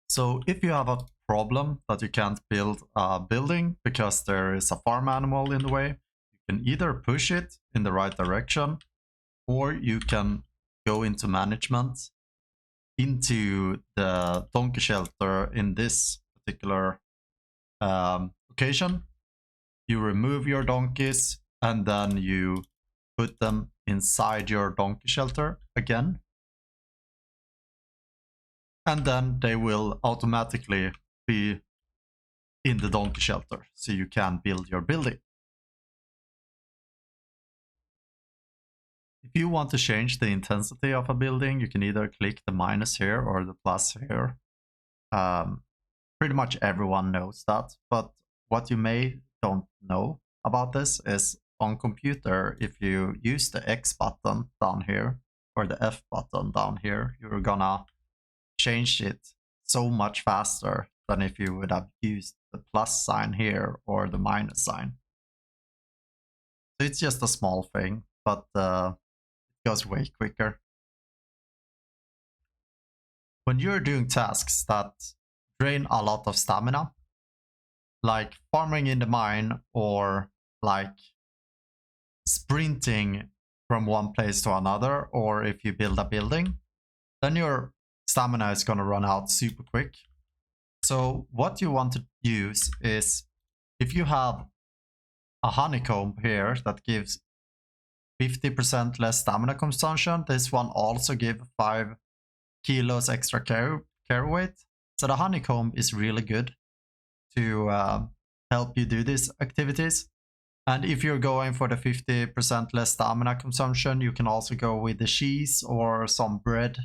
So if you have a problem that you can't build a building because there is a farm animal in the way, you can either push it in the right direction, or you can go into management, into the donkey shelter in this particular occasion. You remove your donkeys and then you put them inside your donkey shelter again. And then they will automatically be in the donkey shelter, so you can build your building. If you want to change the intensity of a building, you can either click the minus here or the plus here. Pretty much everyone knows that, but what you may don't know about this is on computer, if you use the X button down here or the F button down here, you're gonna change it so much faster than if you would have used the plus sign here or the minus sign. So it's just a small thing, but it goes way quicker. When you're doing tasks that drain a lot of stamina, like farming in the mine or like sprinting from one place to another, or if you build a building, then your stamina is going to run out super quick. So what you want to use is, if you have a honeycomb here that gives 50% less stamina consumption, this one also gives 5 kilos extra carry weight. So the honeycomb is really good to help you do these activities. And if you're going for the 50% less stamina consumption, you can also go with the cheese or some bread,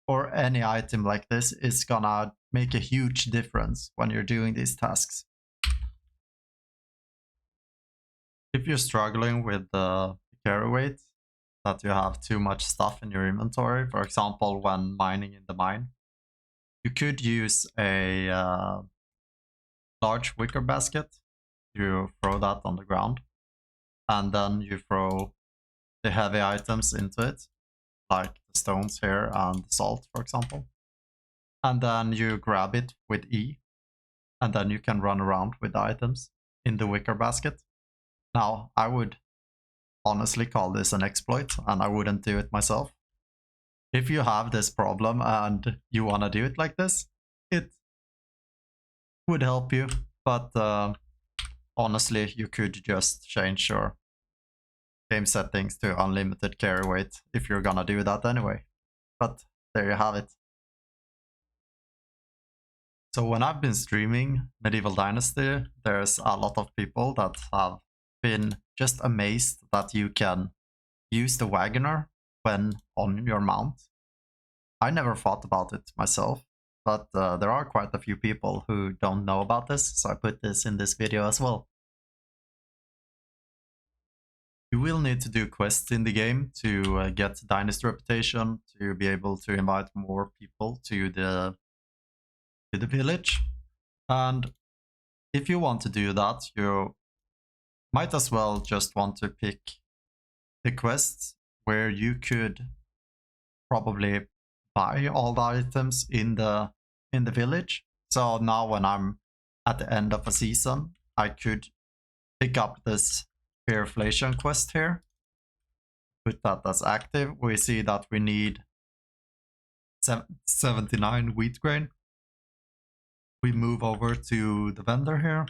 or any item like this is gonna make a huge difference when you're doing these tasks. If you're struggling with the carry weight, that you have too much stuff in your inventory, for example, when mining in the mine, you could use a large wicker basket. You throw that on the ground, and then you throw the heavy items into it, like the stones here and the salt, for example. And then you grab it with E, and then you can run around with the items in the wicker basket. Now, I would honestly call this an exploit, and I wouldn't do it myself. If you have this problem and you want to do it like this, it would help you, but honestly, you could just change your game settings to unlimited carry weight if you're gonna do that anyway. But there you have it. So when I've been streaming Medieval Dynasty, there's a lot of people that have been just amazed that you can use the wagoner when on your mount. I never thought about it myself, but there are quite a few people who don't know about this, so I put this in this video as well. You will need to do quests in the game to get Dynasty reputation, to be able to invite more people to the village. And if you want to do that, you might as well just want to pick the quests where you could probably buy all the items in the village. So now when I'm at the end of a season, I could pick up this Fearflation quest here, put that as active. We see that we need 79 wheat grain. We move over to the vendor here,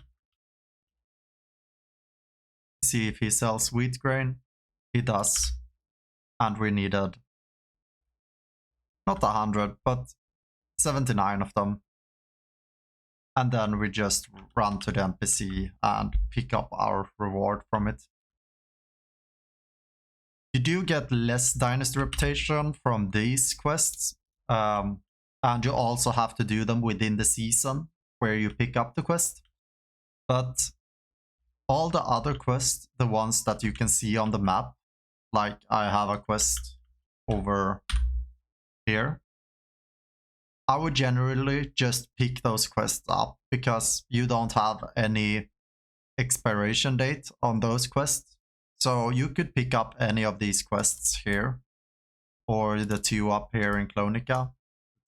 see if he sells wheat grain. He does, and we needed not 100 but 79 of them. And then we just run to the NPC and pick up our reward from it. You do get less Dynasty reputation from these quests, and you also have to do them within the season where you pick up the quest. But all the other quests, the ones that you can see on the map, like I have a quest over here, I would generally just pick those quests up because you don't have any expiration date on those quests. So you could pick up any of these quests here, or the 2 up here in Clonica,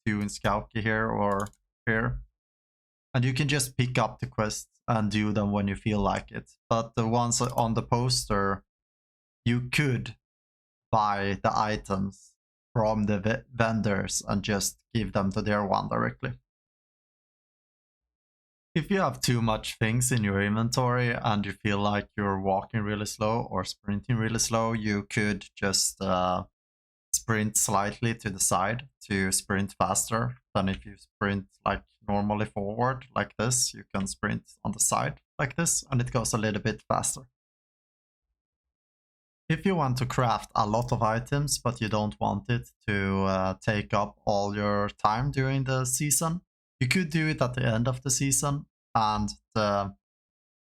2 in Skauki here, or here. And you can just pick up the quests and do them when you feel like it. But the ones on the poster, you could buy the items from the vendors and just give them to their one directly. If you have too much things in your inventory and you feel like you're walking really slow or sprinting really slow, you could just sprint slightly to the side to sprint faster than if you sprint like normally forward like this. You can sprint on the side like this and it goes a little bit faster. If you want to craft a lot of items but you don't want it to take up all your time during the season, you could do it at the end of the season and the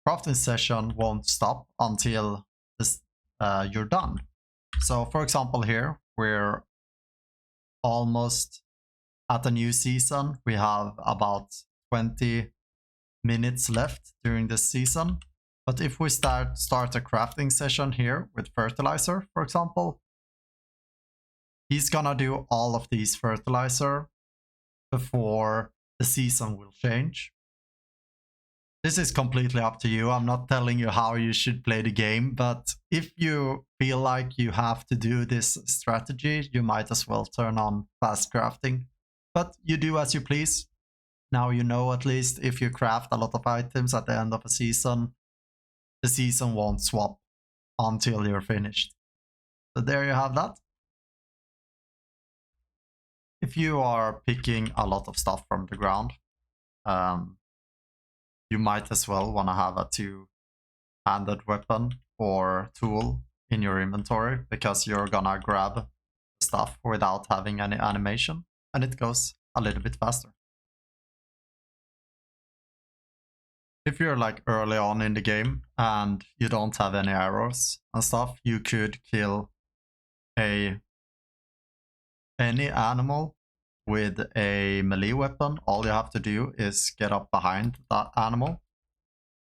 crafting session won't stop until this, you're done. So for example here, we're almost at a new season. We have about 20 minutes left during this season. But if we start a crafting session here with fertilizer, for example, he's gonna do all of these fertilizer before the season will change. This is completely up to you. I'm not telling you how you should play the game, but if you feel like you have to do this strategy, you might as well turn on fast crafting. But you do as you please. Now you know at least if you craft a lot of items at the end of a season, the season won't swap until you're finished. So there you have that. If you are picking a lot of stuff from the ground, you might as well want to have a two-handed weapon or tool in your inventory because you're gonna grab stuff without having any animation and it goes a little bit faster. If you're like early on in the game and you don't have any arrows and stuff, you could kill any animal with a melee weapon. All you have to do is get up behind that animal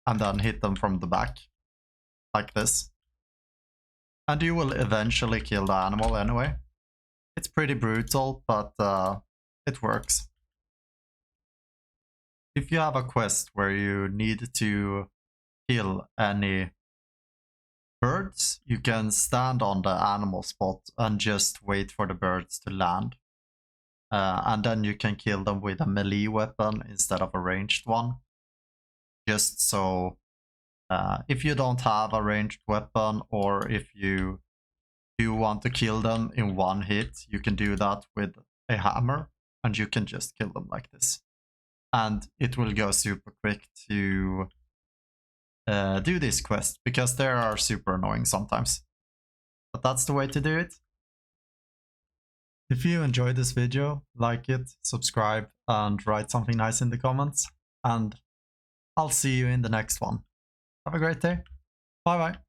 and then hit them from the back, like this. And you will eventually kill the animal anyway. It's pretty brutal, but it works. If you have a quest where you need to kill any birds, you can stand on the animal spot and just wait for the birds to land. And then you can kill them with a melee weapon instead of a ranged one. Just so if you don't have a ranged weapon or if you do want to kill them in one hit, you can do that with a hammer and you can just kill them like this. And it will go super quick to do this quest because they are super annoying sometimes. But that's the way to do it. If you enjoyed this video, like it, subscribe, and write something nice in the comments. And I'll see you in the next one. Have a great day. Bye bye.